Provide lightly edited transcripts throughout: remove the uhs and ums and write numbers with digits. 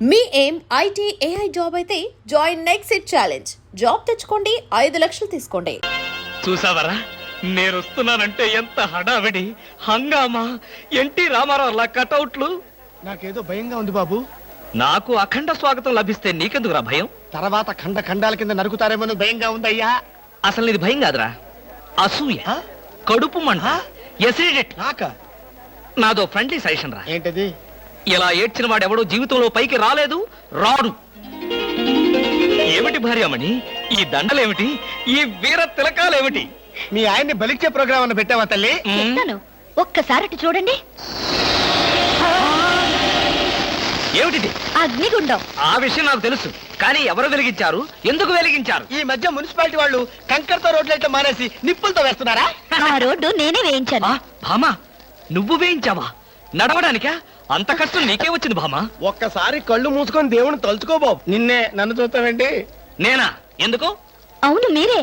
మీ ఏం IT AI job అయితే join next it challenge. Job తెచ్చుకోండి, 5 లక్షలు తీసుకోండి. చూసావరా, నేను వస్తున్నానంటే ఎంత హడావిడి, హంగామా, ఎన్టీ రామారావు లా కటౌట్లు. నాకేదో భయంగా ఉంది బాబు. నాకు అఖండ స్వాగతం లభిస్తే నీకెందుకురా భయం? తర్వాత ఖండ ఖండాల కింద నరుకుతారేమో భయంగా ఉందయ్యా. అసలు నీది భయం కాదురా, అసూయ, కడుపు మంట, ఎసిడిటీ. నాదో ఫ్రెండ్లీ సజెషన్ రా. ఏంటది? ఇలా ఏడ్చిన వాడెవడో జీవితంలో పైకి రాలేదు, రాడు. ఏమిటి భార్యామణి ఈ దండలేమిటి, ఈ వీర తిలకాలేమిటి? మీ ఆయన్ని బలిచ్చే ప్రోగ్రామ్ అన్న పెట్టావా తల్లి? ఒక్కసారి చూడండి. ఏమిటి అగ్నిగుండం? ఆ విషయం నాకు తెలుసు, కానీ ఎవరు వెలిగించారు, ఎందుకు వెలిగించారు? ఈ మధ్య మున్సిపాలిటీ వాళ్ళు కంకరతో రోడ్లైతే మానేసి నిప్పులతో వేస్తున్నారా? ఆ రోడ్డు నేనే వేయించాను. భామా, నువ్వు వేయించావా? నడవడానికా? అంత కష్టం నీకే వచ్చింది భామా? ఒక్కసారి కళ్ళు మూసుకొని దేవుని తలుచుకో బాబు. నిన్నే నన్ను చూస్తావేంటి? నేనా? ఎందుకు? అవును మీరే.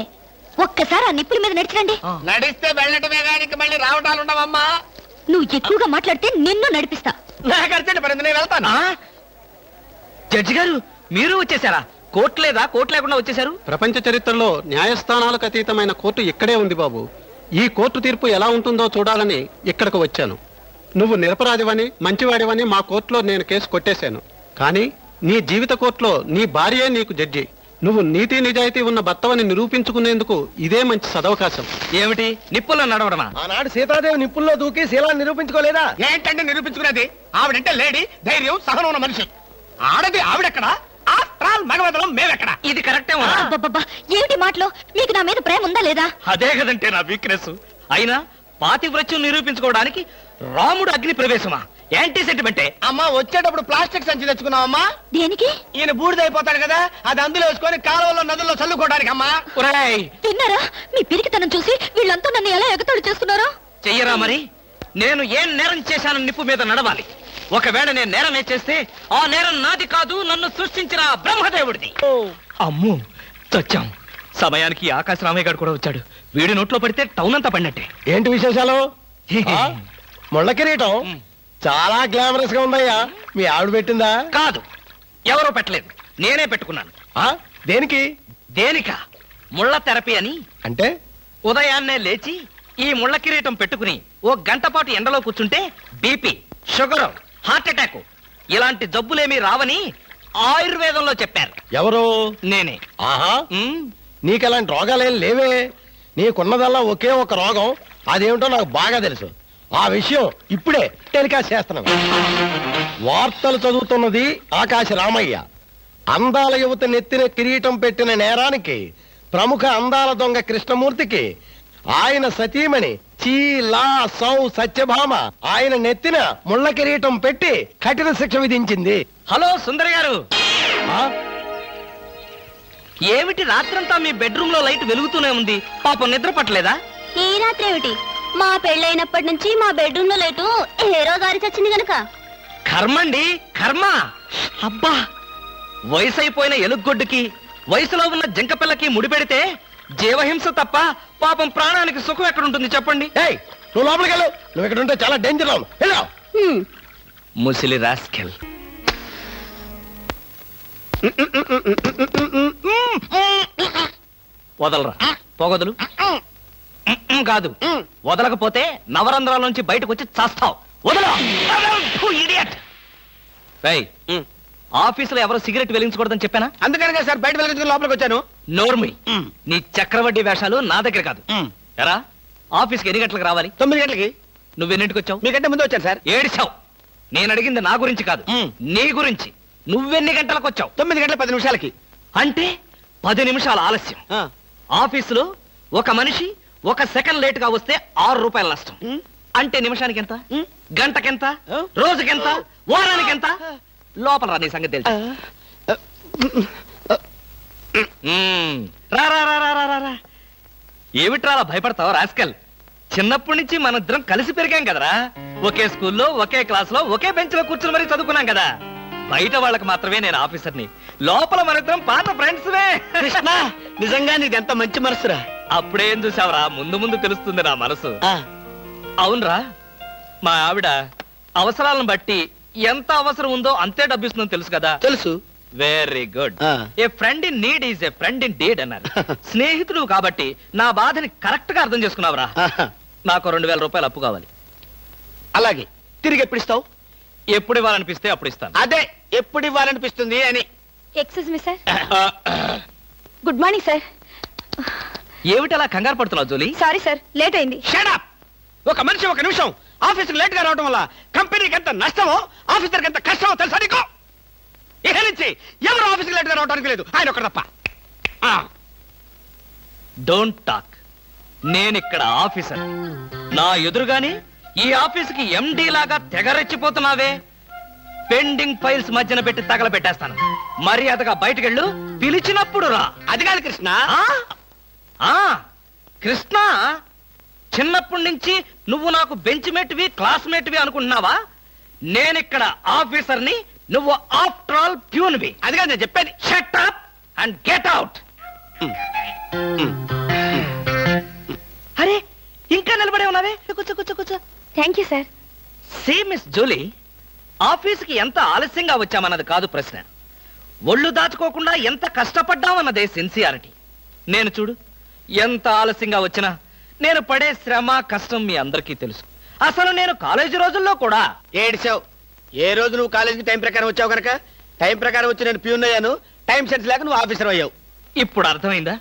ఒక్కసారి ఆ నిప్పుల మీద నడిచిరండి. నడిస్తే వెళ్ళటమే కానీ మళ్ళీ రావటాలు ఉండవమ్మా. నువ్వు ఎక్కువగా మాట్లాడితే నిన్ను నడిపిస్తా. నాకు అర్జెంట్ పడింది, నేను వెళ్తాను. జడ్జి గారు, మీరు వచ్చేసారా? కోర్టు లేదా? కోర్టు లేకుండా వచ్చేసారు? ప్రపంచ చరిత్రలో న్యాయస్థానాలకు అతీతమైన కోర్టు ఇక్కడే ఉంది బాబు. ఈ కోర్టు తీర్పు ఎలా ఉంటుందో చూడాలని ఇక్కడికి వచ్చాను. నువ్వు నిరపరాధివని, మంచివాడివని మా కోర్టులో నేను కేసు కొట్టేశాను. కానీ నీ జీవిత కోర్టులో నీ భార్యే నీకు జడ్జి. నువ్వు నీతి నిజాయితీ ఉన్న భర్తవని నిరూపించుకునేందుకు ఇదే మంచి సదవకాశం. ఏమిటి, నిప్పుల్లో నడవడమా? ఆనాడు సీతాదేవి నిప్పుల్లో దూకి శీలాన్ని నిరూపించుకోలేదా? ఏంటంటే నిరూపించుకునేది? ఆవిడంటే లేడీ, ధైర్యం, సహనం ఉన్న మనిషి. ఆడది ఆవిడెక్కడా? మగవదలం మేమెక్కడా? ఇది కరెక్టే. అబ్బబ్బబ్బా, ఏమిటి మాటలో? మీకు నా మీద ప్రేమ ఉందా లేదా? అదే కదంటే నా వీక్నెస్. అయినా పాతివ్రత్యం నిరూపించుకోవడానికి రాముడు అగ్ని ప్రవేశమా? యాంటీ సెంటిమెంటే. అమ్మా, వచ్చేటప్పుడు ప్లాస్టిక్ సంచి తెచ్చుకున్నావమ్మా. దేనికి? ఈయన బూడిదైపోతాడు కదా, అది అందులో వేసుకొని కాలువలో నదుల్లో చల్లుకోవడానికి అమ్మా. తిన్నారా? మీ పిరికితనం చూసి వీళ్ళంతా నన్ను ఎలా ఎగతాడు చేస్తున్నారో. చెయ్యరా మరి? నేను ఏం నేరం చేశానని నిప్పు మీద నడవాలి. ఒకవేళ నేను నేరం చేస్తే ఆ నేరం నాది కాదు, నన్ను సృష్టించిన బ్రహ్మదేవుడిది. అమ్మో, చచ్చాం. సమయానికి ఆకాశ రామయ్య గారు కూడా వచ్చాడు. వీడి నోట్లో పడితే టౌన్ అంతా పడినట్టే. ఏంటి విశేషాలు? ముళ్ళ కిరీటం చాలా గ్లామరస్ గా ఉందయ్యా. మీ ఆవిడ పెట్టిందా? కాదు, ఎవరో పెట్టలేదు, నేనే పెట్టుకున్నాను. దేనికి? దేనికా? ముళ్ళ థెరపీ అని. అంటే ఉదయాన్నే లేచి ఈ ముళ్ళ కిరీటం పెట్టుకుని ఓ గంట పాటు ఎండలో కూర్చుంటే బీపీ, షుగర్, హార్ట్ అటాక్ ఇలాంటి జబ్బులేమీ రావని ఆయుర్వేదంలో చెప్పారు. ఎవరు? నేనే. ఆహా, నీకెలాంటి రోగాలేం లేవే. నీకున్నదల్లా ఒకే ఒక రోగం. అదేమిటో నాకు బాగా తెలుసు. ఆ విషయం ఇప్పుడే టెలికాస్ట్ చేస్తున్నాను. వార్తలు చదువుతున్నది ఆకాశ రామయ్య. అందాల యువత నెత్తిన కిరీటం పెట్టిన నేరానికి ప్రముఖ అందాల దొంగ కృష్ణమూర్తికి ఆయన సతీమణి చీలా సౌ సత్యభామ ఆయన నెత్తిన ముళ్ళ కిరీటం పెట్టి కఠిన శిక్ష విధించింది. హలో సుందరి గారు, ఏమిటి రాత్రంతా మీ బెడ్రూమ్ లో లైట్ వెలుగుతూనే ఉంది? పాపం నిద్ర పట్టలేదా? ఈ రాత్రి ఏమిటి? మా పెళ్ళైనప్పటి నుంచి మా బెడ్రూమ్ లో లేటు హీరో గారి చచ్చింది గనక. కర్మండి, కర్మ. అబ్బా, వయసు అయిపోయిన ఎలుగొడ్డుకి వయసులో ఉన్న జంకపిల్లకి ముడిపెడితే జీవహింస తప్ప పాపం ప్రాణానికి సుఖం ఎక్కడుంటుంది చెప్పండి? నువ్వు లోపలికి వెళ్ళు. నువ్వు ఇక్కడ ఉంటే చాలా డేంజర్. ముసిలి రాస్కెల్. వదలరా, పొగదులు. కాదు, వదలకపోతే నవరంధ్రాల నుంచి బయటకు వచ్చి చస్తావు. వదల. ఆఫీసులో ఎవరు సిగరెట్ వెలిగించకూడదని చెప్పానా? అందుకనే సార్ బయట వెలిగించుకుని లోపలికి వచ్చాను. నోర్మి, నీ చక్రవడ్డీ వేషాలు నా దగ్గర కాదు. ఎరా, ఆఫీస్కి ఎన్ని గంటలకు రావాలి? 9 గంటలకి. నువ్వెన్నింటికి వచ్చావు? మీకంటే ముందు వచ్చాను సార్. ఏడిచావు. నేను అడిగింది నా గురించి కాదు, నీ గురించి. నువ్వెన్ని గంటలకు వచ్చావు? 9 గంటల 10 నిమిషాలకి. అంటే 10 నిమిషాల ఆలస్యం. ఆఫీసులో ఒక మనిషి 1 సెకండ్ లేట్ గా వస్తే 6 రూపాయల నష్టం. అంటే నిమిషానికి ఎంత? గంటకెంత? రోజుకెంత? వారానికి ఎంత? లోపల రా, నీ సంగతి తెలుసు. ఏమిట్రా భయపడతావు రాస్కల్? చిన్నప్పటి నుంచి మనిద్దరం కలిసి పెరిగాం కదరా. ఒకే స్కూల్లో, ఒకే క్లాస్ లో, ఒకే బెంచ్ లో కూర్చుని మరీ చదువుకున్నాం కదా. బయట వాళ్ళకి మాత్రమే నేను ఆఫీసర్ని, లోపల మనిద్దరం పాత ఫ్రెండ్స్. నిజంగా నీది ఎంత మంచి మనసురా. అప్పుడేం చూసావరా, ముందు ముందు తెలుస్తుంది నా మనసు. అవునరా, మా ఆవిడ అవసరాలను బట్టి ఎంత అవసరం ఉందో అంతే డబ్బు ఇస్తుందో తెలుసు కదా. తెలుసు. Very good. ఆ. A friend in need is a friend in deed అన్నారు. స్నేహితుడు కాబట్టి నా బాధని కరెక్ట్ గా అర్థం చేసుకున్నావురా. ఆహా. నాకు 2000 రూపాయలు అప్పు కావాలి. అలాగే తిరిగి ఎప్పుడు ఇస్తావు? ఎప్పుడు ఇవ్వాలనిపిస్తే అప్పుడు ఇస్తాను. అదే ఎప్పుడు ఇవ్వాలనిపిస్తుంది అని. Excuse me sir. Good morning sir. ఏమిటి అలా కంగారు పడుతున్నావు జోలీ? సారీ సార్, లేట్ అయింది. Shut up! ఒక మనిషి ఒక నిమిషం ఆఫీసుకు లేట్ గా రావడం వల్ల కంపెనీకి ఎంత నష్టమో ఆఫీసర్కి ఎంత కష్టమో తెలుసా నీకు? ఇక నుంచి ఎవరు ఆఫీసుకు లేట్ గా రావడానికి లేదు, ఆయన ఒకటి తప్ప. Don't talk. నేనిక్కడ ఆఫీసర్. నా ఎదురుగాని ఈ ఆఫీసుకి ఎండి లాగా తెగరెచ్చిపోతున్నావే. పెండింగ్ ఫైల్స్ మధ్యన పెట్టి తగలబెట్టేస్తాను. మర్యాదగా బయటకెళ్ళు, పిలిచినప్పుడు రా. అది కాదు కృష్ణ. ఆ? ఆ, కృష్ణ, చిన్నప్పటి నుంచి నువ్వు నాకు బెంచ్ మేట్వి క్లాస్మేట్వి అనుకుంటున్నావా? నేనిక్కడ ఆఫీసర్ని, నువ్వు ఆఫ్టర్ ఆల్ ప్యూన్వి. అది కాదు నేను చెప్పేది. Shut up and get out. అరే, ఇంకా నిలబడే ఉన్నావే? కూర్చో కూర్చో కూర్చో. Thank you sir. See Miss Julie, ఆఫీస్కి ఎంత ఆలస్యంగా వచ్చామన్నది కాదు ప్రశ్న. ఒళ్ళు దాచుకోకుండా ఎంత కష్టపడ్డామన్నదే సిన్సియారిటీ. నేను చూడు, ఎంత ఆలస్యంగా వచ్చినా నేను పడే శ్రమ కష్టం మీ అందరికీ తెలుసు. అసలు నేను కాలేజీ రోజుల్లో కూడా ఏడిచావు. ఏ రోజు నువ్వు కాలేజీకి టైం ప్రకారం వచ్చావు కనుక టైం ప్రకారం వచ్చి నేను ప్యూన్ అయ్యాను. టైం సెన్స్ లేక నువ్వు ఆఫీసర్ అయ్యావు. ఇప్పుడు అర్థమైందా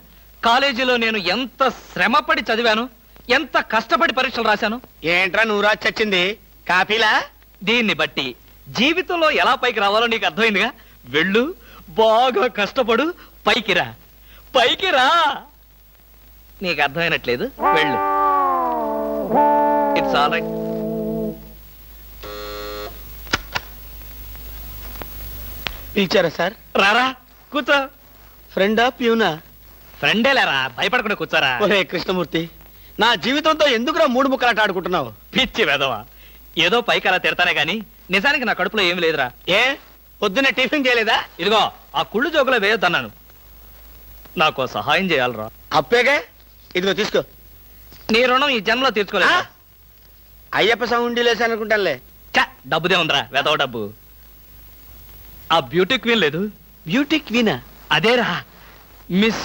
కాలేజీలో నేను ఎంత శ్రమపడి చదివాను, ఎంత కష్టపడి పరీక్షలు రాశాను? ఏంట్రా నువ్వు రాసి చచ్చింది? కాపీలా? దీన్ని బట్టి జీవితంలో ఎలా పైకి రావాలో నీకు అర్థమైందిగా. వెళ్ళు, బాగా కష్టపడు, పైకి రా. పైకి రా. నీకు అర్థమైనట్లేదు, వెళ్ళు. It's all right. పిలిచారా సార్? రారా, కూర్చో. ఫ్రెండా ప్యూనా? ఫ్రెండే లేరా, భయపడకుండా కూర్చోరా. ఒరే కృష్ణమూర్తి, నా జీవితంతో ఎందుకురా మూడు ముక్కలాట ఆడుకుంటున్నావు? పిచ్చి వెదవా, ఏదో పైకి అలా తిడతానే గాని నిజానికి నా కడుపులో ఏమి లేదురా. ఏ పొద్దున్న టిఫిన్ చేయలేదా? ఇదిగో ఆ కుళ్ళు జోకులో వేయొద్దన్నాను. నాకు సహాయం చేయాలరా. అప్పేగా, ఇదిగో తీసుకో. నీ రుణం ఈ జన్మలో తీర్చుకోలేదు. అయ్యప్ప సౌండి లేసానుకుంటానులే. డబ్బుదే ఉందిరా, వెదవ డబ్బు. ఆ బ్యూటీ క్వీన్ లేదు, బ్యూటీ క్వీనా? అదేరా మిస్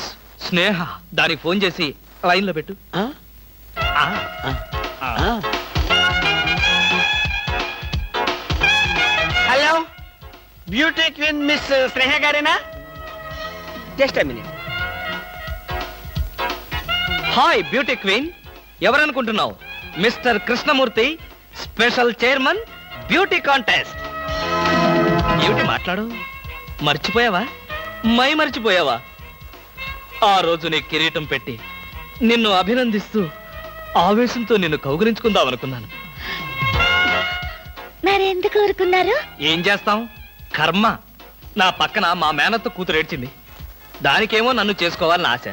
స్నేహ. దానికి ఫోన్ చేసి లైన్ లో పెట్టు. ఆ? ఆ, ఆ. ఆ. Hello, beauty queen miss Sneha గారేనా? Just minute. Hi beauty queen, ఎవరనుకుంటున్నావు? Mister Krishnamurthy, special chairman, beauty contest. ఏమిటి మాట్లాడు? మర్చిపోయావా? మర్చిపోయావా? ఆ రోజు నీ కిరీటం పెట్టి నిన్ను అభినందిస్తూ ఆవేశంతో నిన్ను కౌగిలించుకుందాం అనుకున్నాను. మరెందుకు ఊరుకున్నారు? ఏం చేస్తాం, కర్మ. నా పక్కన మా మేనత్త కూతురు ఏడ్చింది. దానికేమో నన్ను చేసుకోవాలని ఆశ.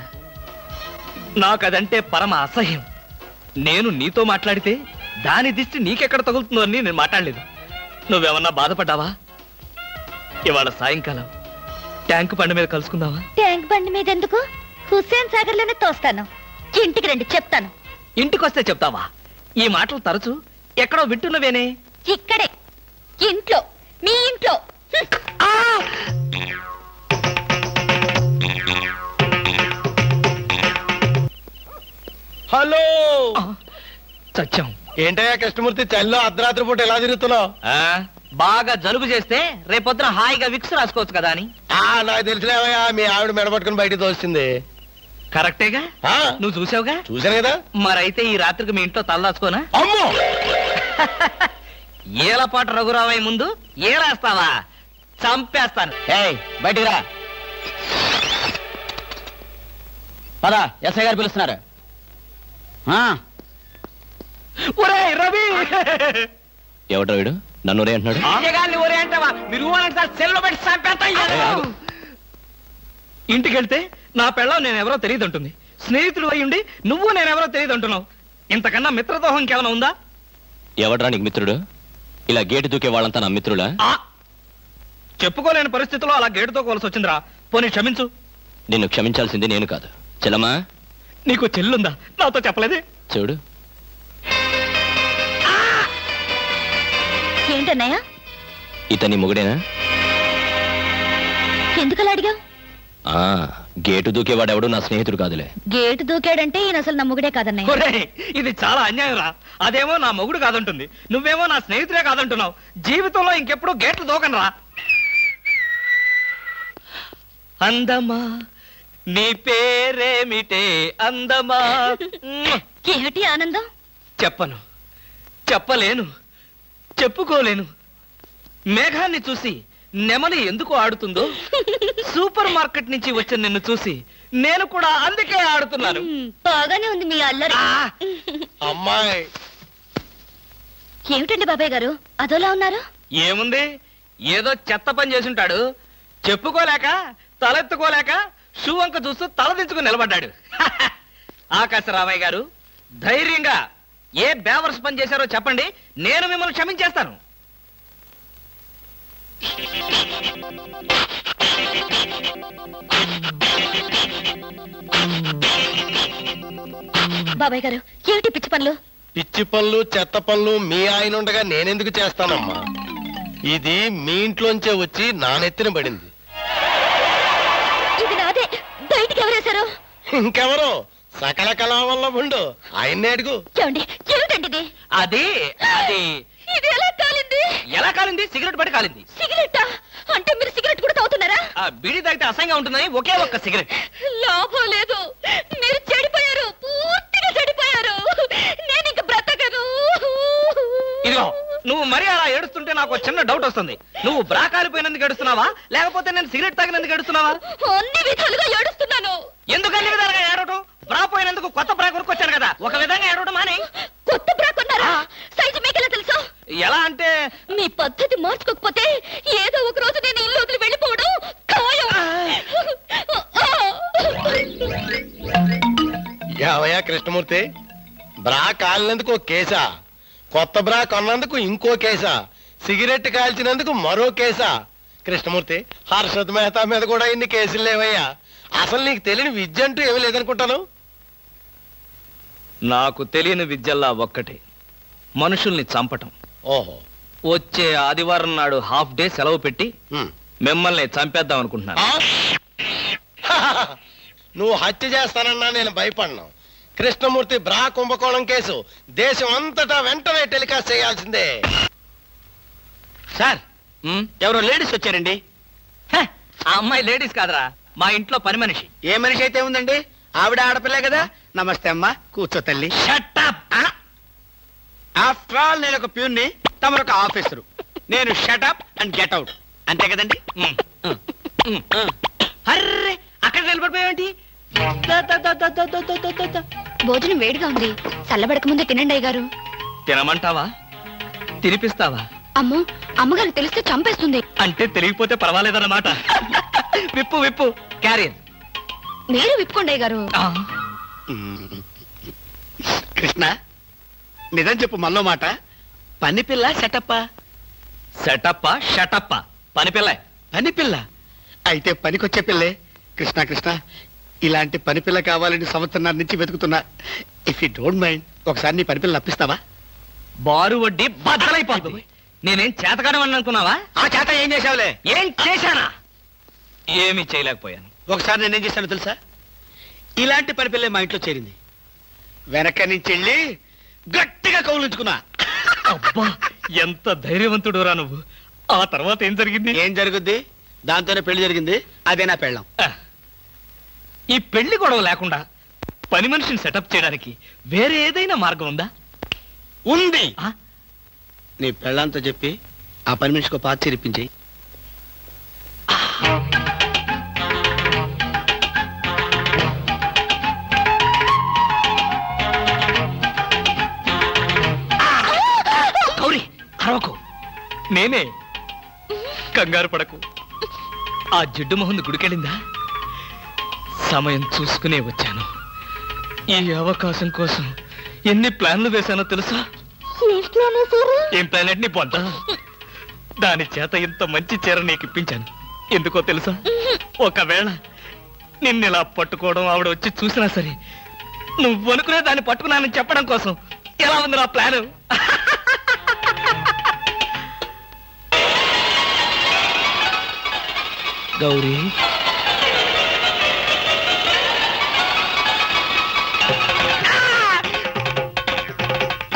నాకదంటే పరమ అసహ్యం. నేను నీతో మాట్లాడితే దాని దిష్టి నీకెక్కడ తగులుతుందో అని నేను మాట్లాడలేదు. నువ్వేమన్నా బాధపడ్డావా? ఇవాళ సాయంకాలం ట్యాంక్ బండి మీద కలుసుకుందావా? ట్యాంక్ బండి మీద ఎందుకు? హుస్సేన్ సాగర్ లోనే తోస్తాను. ఇంటికి రండి, చెప్తాను. ఇంటికొస్తే చెప్తావా? ఈ మాటలు తరచు ఎక్కడో వింటున్నవేనే. ఇక్కడే, ఇంట్లో, మీ ఇంట్లో. హలో. చచ్చాం. ఏంటయ్యా కృష్ణమూర్తి, చల్లో అర్ధరాత్రి పూట ఎలా తిరుగుతున్నావు? బాగా జలుబు చేస్తే రేపొద్దున హాయిగా విక్స్ రాసుకోవచ్చు కదా అని. నాకు తెలిసినవయ్యా, మీ ఆవిడ మెడపట్టుకుని బయటికి తోస్తుంది. కరెక్టేగా, ఆ, నువ్వు చూసావుగా. చూశాను కదా. మరైతే ఈ రాత్రికి మీ ఇంట్లో తలదాచుకోనా? అమ్మో, ఏలపాటు రఘురావయ్య ముందు ఏలేస్తావా? చంపేస్తాను. బయటికి రా. పదా, ఎస్ఐ గారు పిలుస్తున్నారు. ఒరేయ్ రవి! ఎవడ్రా వీడు? నన్ను ఒరే అంటున్నాడు. ఆగగాన్ని ఒరే అంటావా? మీరు ఊరంటే సెల్లో పెట్టి చంపేస్తా. ఇంటికి వెళ్తే నా పెళ్ళం నేనెవరో తెలియదు అంటుంది. స్నేహితుడు అయ్యుండి నువ్వు నేనెవరో తెలియదు అంటున్నావు. ఇంతకన్నా మిత్రదోహం ఇంకేమైనా ఉందా? ఎవడ్రా నీకు మిత్రుడు? ఇలా గేటు దూకే వాళ్ళంతా నా మిత్రులా? చెప్పుకోలేని పరిస్థితిలో అలా గేటుతో కోల్సి వచ్చిందిరా. పోనీ క్షమించు. నిన్ను క్షమించాల్సింది నేను కాదు, చెల్లమ్మా. నీకు చెల్లుందా? నాతో చెప్పలేదే. చూడు, ఏంటన్నయ్య? ఇతని మొగుడేనా? ఎందుకలా అడిగావు? ఆ, గేటు దూకేవాడెవడు నా స్నేహితుడు కాదులే. గేటు దూకాడంటే ఈయన అసలు నా మొగుడే కాదన్నయ్య. ఒరేయ్, ఇది చాలా అన్యాయం రా. అదేమో నా మొగుడు కాదంటుంది, నువ్వేమో నా స్నేహితుడే కాదంటున్నావు. జీవితంలో ఇంకెప్పుడు గేట్లు దూకను రా. అందమా నీ పేరేమిటే అందమా? ఏమిటి ఆనందం? చెప్పను, చెప్పలేను, చెప్పుకోలేను. మేఘాన్ని చూసి నెమలి ఎందుకు ఆడుతుందో, సూపర్ మార్కెట్ నుంచి వచ్చిన నిన్ను చూసి నేను కూడా అందుకే ఆడుతున్నాను. బాగానే ఉంది మీ అల్లరి. అమ్మాయి ఏమిటండి బాబాయ్ గారు అదోలా ఉన్నారు? ఏముంది, ఏదో చెత్త పని చేసుంటాడు. చెప్పుకోలేక తలెత్తుకోలేక షూ వంక చూస్తూ తలదించుకుని నిలబడ్డాడు. ఆకాశరామయ్య గారు, ధైర్యంగా ఏ బేవర్స్ పని చేశారో చెప్పండి, నేను మిమ్మల్ని క్షమించేస్తాను. బాబాయ్ గారు ఏమిటి పిచ్చి పనులు? పిచ్చి పనులు చెత్త పనులు మీ ఆయన ఉండగా నేనెందుకు చేస్తానమ్మా? ఇది మీ ఇంట్లోంచే వచ్చి నా నెత్తిన పడింది. ఇది నాదే, బయటికి ఎవరేశారు? ఇంకెవరో సకల కళా వల్ల ఉండు ఆయన్నే అడుగు. ఏమండి ఏమిటండి ఇది? అది అది ఇది ఎలా కాలింది? ఎలా కాలింది? సిగరెట్ పడి కాలింది. సిగరెట్టా? అంటే మీరు సిగరెట్ కూడా తాగుతున్నారా? ఆ బీడీ తాగితే అసహ్యంగా ఉంటుందని ఒకే ఒక్క సిగరెట్. లాభం లేదు, మీరు చెడిపోయారు, పూర్తిగా చెడిపోయారు. నేను ఇంక బ్రతకను. ఇదిగో, నువ్వు మరీ అలా ఏడుస్తుంటే నాకు ఒక చిన్న డౌట్ వస్తుంది. నువ్వు బ్రా కాలిపోయినందుకు ఏడుస్తున్నావా, లేకపోతే నేను సిగరెట్ తాగినందుకు ఏడుస్తున్నావా? అన్ని విధాలుగా ఏడుస్తున్నాను. ఎందుకు అన్ని విధాలుగా ఏడవటం? బ్రా పోయినందుకు కొత్త బ్రా కొనుక్కొచ్చాను కదా, ఒక విధంగా ఏడవడం మానే. కొత్త బ్రా కొన్నారా? సైజు మీకెలా తెలుసు? ఎలా అంటే మీ పద్ధతి మార్చుకోకపోతే ఏదో ఒక రోజు నేను ఇల్లు వదిలి వెళ్ళిపోవడం ఖాయం. యావయ్యా కృష్ణమూర్తి, బ్రా కాలినందుకు ఒక కేసా, కొత్త బ్రా కొన్నందుకు ఇంకో కేసా, సిగరెట్ కాల్చినందుకు మరో కేసా? కృష్ణమూర్తి, హర్షద్ మెహతా మీద కూడా ఇన్ని కేసులు లేవయ్యా. అసలు నీకు తెలియని విద్య అంటూ ఏమీ లేదనుకుంటాను. నాకు తెలియని విద్యల్లా ఒక్కటే, మనుషుల్ని చంపటం. ఓహో, వచ్చే ఆదివారం నాడు హాఫ్ డే సెలవు పెట్టి ఉమ్. మిమ్మల్ని చంపేద్దాం అనుకుంటున్నాను. ఆ? నువ్వు హత్య చేస్తానన్నా నేను భయపడను. కృష్ణమూర్తి బ్రా కుంభకోణం కేసు దేశం అంతటా వెంటనే టెలికాస్ట్ చేయాల్సిందే. సార్, ఎవరో లేడీస్ వచ్చారండి. హ, ఆ అమ్మాయి లేడీస్ కాదురా, మా ఇంట్లో పని మనిషి. ఏ మనిషి అయితే ఉందండి, ఆవిడ ఆడపిల్లే కదా. నమస్తే అమ్మా, కూర్చో తల్లి. Shut up! ఆఫ్టర్ ఆల్ నేను ఒక ప్యూన్ని, తమరు ఒక ఆఫీసరు. నేను షటప్ అండ్ గెట్ అవుట్, అంతే కదండి. అర్రే, అక్కడ నిలబడిపోయావేంటి? భోజనం వేడిగా ఉంది, చల్లబడక ముందే తినండి అయ్యగారు. తినమంటావా, తినిపిస్తావా? అమ్మో, అమ్మగారు తెలిస్తే చంపేస్తుంది. అంటే తెలియకపోతే పర్వాలేదన్నమాట. విప్పు విప్పు, క్యారియర్. మీరు విప్పుకోండి అయ్యగారు. కృష్ణ, నిజం చెప్పు, మనలో మాట. పని పిల్ల సెటప్పా? సెటప్ప షటప్ప, పని పిల్ల. పని పిల్ల అయితే పనికొచ్చే పిల్లే. కృష్ణ కృష్ణ, ఇలాంటి పని పిల్ల కావాలని సంవత్సరం నుంచి వెతుకుతున్నా. ఇఫ్ యూ డోంట్ మైండ్, ఒకసారి నీ పని పిల్లని అప్పిస్తావా? బారు వడ్డీ బద్దలైపోతుంది. నేనేం చేతకాడమని అనుకున్నావా? ఆ చేత ఏం చేసావులే? ఏం చేశానా? ఏమీ చేయలేకపోయాను. ఒకసారి నేనేం చేశానో తెలుసా? ఇలాంటి పని పిల్లే మా ఇంట్లో చేరింది. వెనక నుంచి వెళ్ళి గట్టిగా కౌలించుకున్నా. అబ్బా, ఎంత ధైర్యవంతుడు రా నువ్వు. ఆ తర్వాత ఏం జరిగింది? ఏం జరుగుద్ది? దాంతోనే పెళ్లి జరిగింది. అదే నా పెళ్ళం. ఈ పెళ్లి గొడవ లేకుండా పని మనిషిని సెటప్ చేయడానికి వేరే ఏదైనా మార్గం ఉందా? ఉంది. ఆ? నీ పెళ్ళంతో చెప్పి ఆ పని మనిషికి పాత చిరిపించి. గౌరీ, అరవకు. నేనే. కంగారు పడకు. ఆ జిడ్డు మొహంది గుడికెళ్ళిందా? సమయం చూసుకునే వచ్చాను. ఈ అవకాశం కోసం ఎన్ని ప్లాన్లు వేశానో తెలుసా? ఏం ప్లాన్ అంటే నీ పొంత? దాని చేత ఇంత మంచి చీర నీకు ఇప్పించాను. ఎందుకో తెలుసా? ఒకవేళ నిన్నిలా పట్టుకోవడం ఆవిడ వచ్చి చూసినా సరే, నువ్వు అనుకునే దాన్ని పట్టుకున్నానని చెప్పడం కోసం. ఎలా ఉంది నా ప్లాను? గౌరీ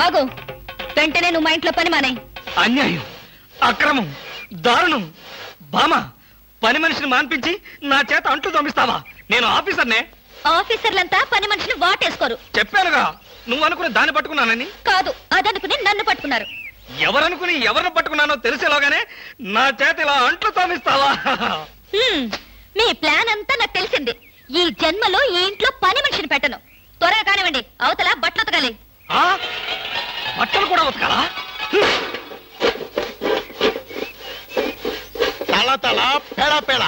ఆగు, వెంటనే నువ్వు మా ఇంట్లో పని మానే. అన్యాయం, అక్రమం, దారుణం. బామ, పని మనిషిని మాన్పించి నా చేత అంట్లు తోమిస్తావా? నేను ఆఫీసర్నే. ఆఫీసర్లంతా పని మనిషిని వాటేసుకోరు. చెప్పానుగా, నువ్వు అనుకుని దాన్ని పట్టుకున్నానని. కాదు, అదనుకుని నన్ను పట్టుకున్నారు. ఎవరనుకుని ఎవరిని పట్టుకున్నానో తెలిసేలోగానే నా చేత ఇలా అంట్లు తోమిస్తావా? మీ ప్లాన్ అంతా నాకు తెలిసింది. ఈ జన్మలో ఈ ఇంట్లో పని మనిషిని పెట్టను. త్వరగా కానివ్వండి, అవతల బట్టలు ఉతకాలి. ఆ? బట్టలు కూడా ఉతకాలా? తల తల పెడ పెడ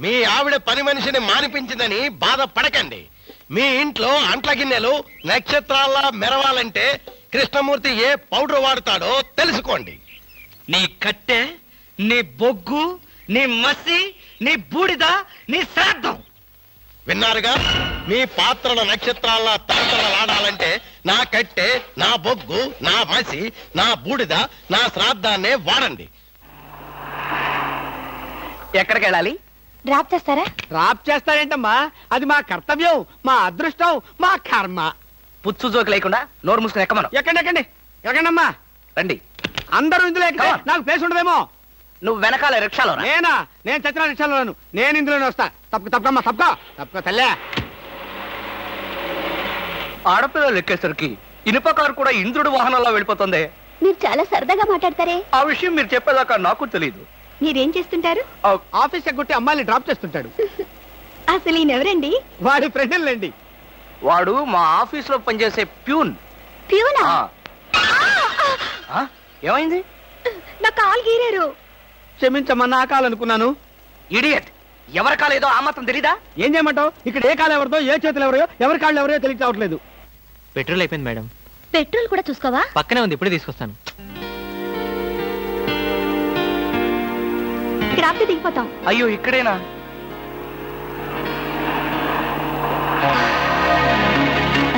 మీ ఆవిడ పని మనిషిని మానిపించిందని బాధపడకండి. మీ ఇంట్లో అంట్ల గిన్నెలు నక్షత్రాల్లా మెరవాలంటే కృష్ణమూర్తి ఏ పౌడర్ వాడతాడో తెలుసుకోండి. నీ కట్టె, నీ బొగ్గు, నీ మసి, నీ బూడిద, నీ శ్రాద్ధం. విన్నారుగా, మీ పాత్రల నక్షత్రాల్లా తలతలలాడాలంటే నా కట్టె, నా బొగ్గు, నా మసి, నా బూడిద, నా శ్రాద్ధాన్నే వాడండి. ఎక్కడికి వెళ్ళాలి? డ్రాప్ చేస్తారా? డ్రాప్ చేస్తారేంటమ్మా, అది మా కర్తవ్యం, మా అదృష్టం, మా కర్మ. పుచ్చు జోకి లేకుండా నోరు మూసుకుని ఎక్కమను. ఎక్కండి ఎక్కండి ఎక్కండమ్మా. రండి. అందరూ ఇందులో ఎక్కితే Come on. నాకు ప్లేస్ ఉండదేమో. నువ్వు వెనకాల రిక్షాలో రా. నేనా? నేను చచ్చిన రిక్షాలోను. నేను ఇందులోనే వస్తా. తప్పకమ్మా, తప్పుకో తల్లే. ఆడపిల్లలు ఎక్కేసరికి ఇనుప కారు కూడా ఇంద్రుడు వాహనంలో వెళ్ళిపోతుంది. మీరు చాలా సరదాగా మాట్లాడతారే. ఆ విషయం మీరు చెప్పేదాకా నాకు తెలియదు. మీరేం చేస్తుంటారు? ఆఫీస్ ఎగ్గొట్టి అమ్మాయిని డ్రాప్ చేస్తుంటాడు. అసలు ఈయనెవరండి? వాడి ఫ్రెండ్లండి. వాడు మా ఆఫీస్ లో పనిచేసే ప్యూన్. ప్యూనా? ఏమైంది? నా కాలు గీరారు. క్షమించమ్మా, నా కాలనుకున్నాను. ఇడియట్, ఎవరి కాలేదో ఆ మాత్రం తెలీదా? ఏం చేయమంటావు? ఇక్కడ ఏ కాలు ఎవరితో, ఏ చేతులు ఎవరో, ఎవరి కాళ్ళు ఎవరో తెలియక రావట్లేదు. పెట్రోల్ అయిపోయింది మేడం. పెట్రోల్ కూడా చూసుకోవా? పక్కనే ఉంది, ఇప్పుడే తీసుకొస్తాను. ఇక్కడ ఆపితే దిగిపోతాం. అయ్యో, ఇక్కడేనా?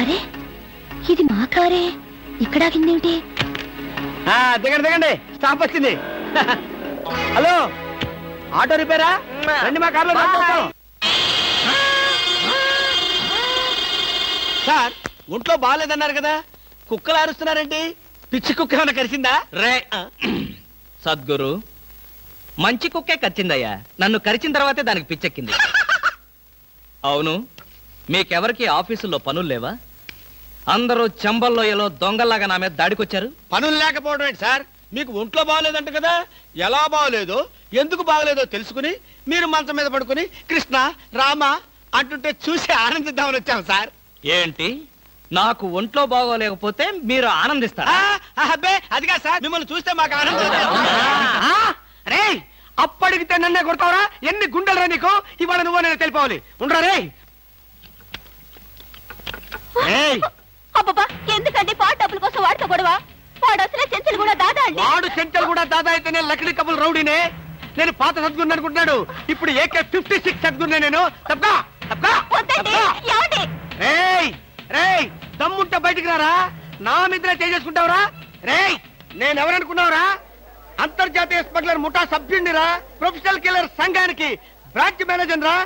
అరే, ఇది మా కారే. ఇక్కడ ఆగిందేమిటి? దిగండి దిగండి, స్టాప్ వచ్చింది. హలో, ఆటో రిపేరా? రండి, మా కార్లో డ్రాప్ చేస్తాం. సార్, ఒంట్లో బాగాలేదన్నారు కదా, కుక్కలు అరుస్తున్నారేంటి? పిచ్చి కుక్క ఏమైనా కరిచిందా? రే సద్గురు, మంచి కుక్కే కరిచిందయ్యా. నన్ను కరిచిన తర్వాతే దానికి పిచ్చెక్కింది. అవును, మీకెవరికి ఆఫీసుల్లో పనులు లేవా? అందరూ చెంబల్లోయలో దొంగల్లాగా నా మీద దాడికొచ్చారు. పనులు లేకపోవడం ఏంటి సార్? మీకు ఒంట్లో బాగోలేదంట కదా, ఎలా బాగోలేదో, ఎందుకు బాగోలేదో తెలుసుకుని మీరు మంచం మీద పడుకుని కృష్ణ రామ అంటుంటే చూసి ఆనందిద్దామని వచ్చాం సార్. ఏంటి, నాకు ఒంట్లో బాగోలేకపోతే మీరు ఆనందిస్తారా? అబ్బే, అదిగా సార్, మిమ్మల్ని చూస్తే మాకు ఆనందం. రే, అప్పడిగితే నన్నే కొడతావరా? ఎన్ని గుండెలరా నీకు? ఇవాళ నువ్వు నేను తెలిపోవాలి. ఉండరా రే. అబ్బబ్బా, ఎందుకండి పాట డబ్బుల కోసం వాడితో గొడవ? వాడు అసలే చెంచలు కూడా దాదా అండి. వాడు చెంచలు కూడా దాదా అయితే నేను లక్డీ కబుల్ రౌడీనే. నేను పాత సద్గురు అనుకుంటున్నాడు. ఇప్పుడు ఏకే 56 సద్గురునే నేను. తప్పగా వద్దండి, ఏమండి? రేయ్, దమ్ముంటే బయటికి రారా. నా మీద చేసుకుంటావురా? రేయ్, నేనెవరనుకున్నావురా? అంతర్జాతీయ స్మగ్లర్ ముఠా సభ్యుడిరా, ప్రొఫెషనల్ కిల్లర్ సంఘానికి బ్రాంచ్ మేనేజర్ రా.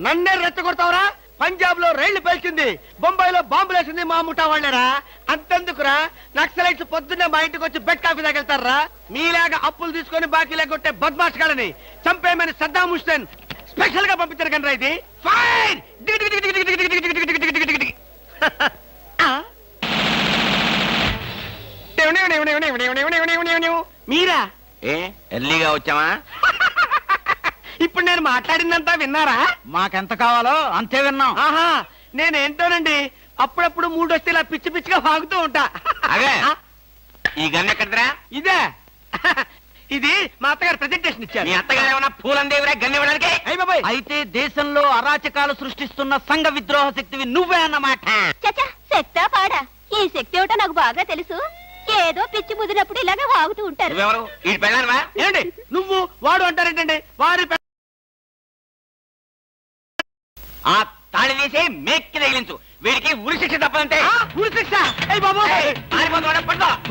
నన్నే రెచ్చగొడతావురా? పంజాబ్ లో రైళ్లు పేల్చింది, బొంబాయిలో బాంబులేసింది మా ముఠా వాళ్ళరా. అంతెందుకురా, నక్సలైట్స్ పొద్దున్నే మా ఇంటికి వచ్చి బెడ్ కాఫీ తాగెళ్తారా? మీలాగా అప్పులు తీసుకొని బాకీ లేకొట్టే బద్మాష్ గాలని చంపేయమని సద్దాం హుస్సేన్ స్పెషల్ గా పంపించారు కనరా. ఇది ఫైన్. మీరా? ఎర్లీగా వచ్చావా? ఇప్పుడు నేను మాట్లాడిందంతా విన్నారా? మాకెంత కావాలో అంతే విన్నాం. ఆహా, నేనేంటోనండి, అప్పుడప్పుడు మూడొస్తే ఇలా పిచ్చి పిచ్చిగా వాగుతూ ఉంటా. అదే, ఈ గన్ ఎక్కడరా? ఇదే. ఇది మా అత్తగారు ప్రెజెంటేషన్ ఇచ్చారు. మీ అత్తగారు ఏమన్నా పూలందేవిరా గన్ ఇవ్వడానికి? అయ్య బాబాయ్, అయితే దేశంలో అరాచకాలు సృష్టిస్తున్న సంఘ విద్రోహ శక్తివి నువ్వే అన్నమాట. చచ్చా, శక్తా పాడా? ఈ శక్తి ఏమిటో నాకు బాగా తెలుసు. ఏదో పిచ్చి ముదిరినప్పుడు ఇలాగే వాగుతూ ఉంటారు. నువ్వెవరు? ఈ పెళ్ళానవా? ఏంటి నువ్వు వాడు అంటారేంటండి? వారి ఆ తాళి తీసి మేక్కి తగిలించు. వీడికి ఉరి శిక్ష తప్పదంటే. ఉరి శిక్ష? అయ్య బాబు,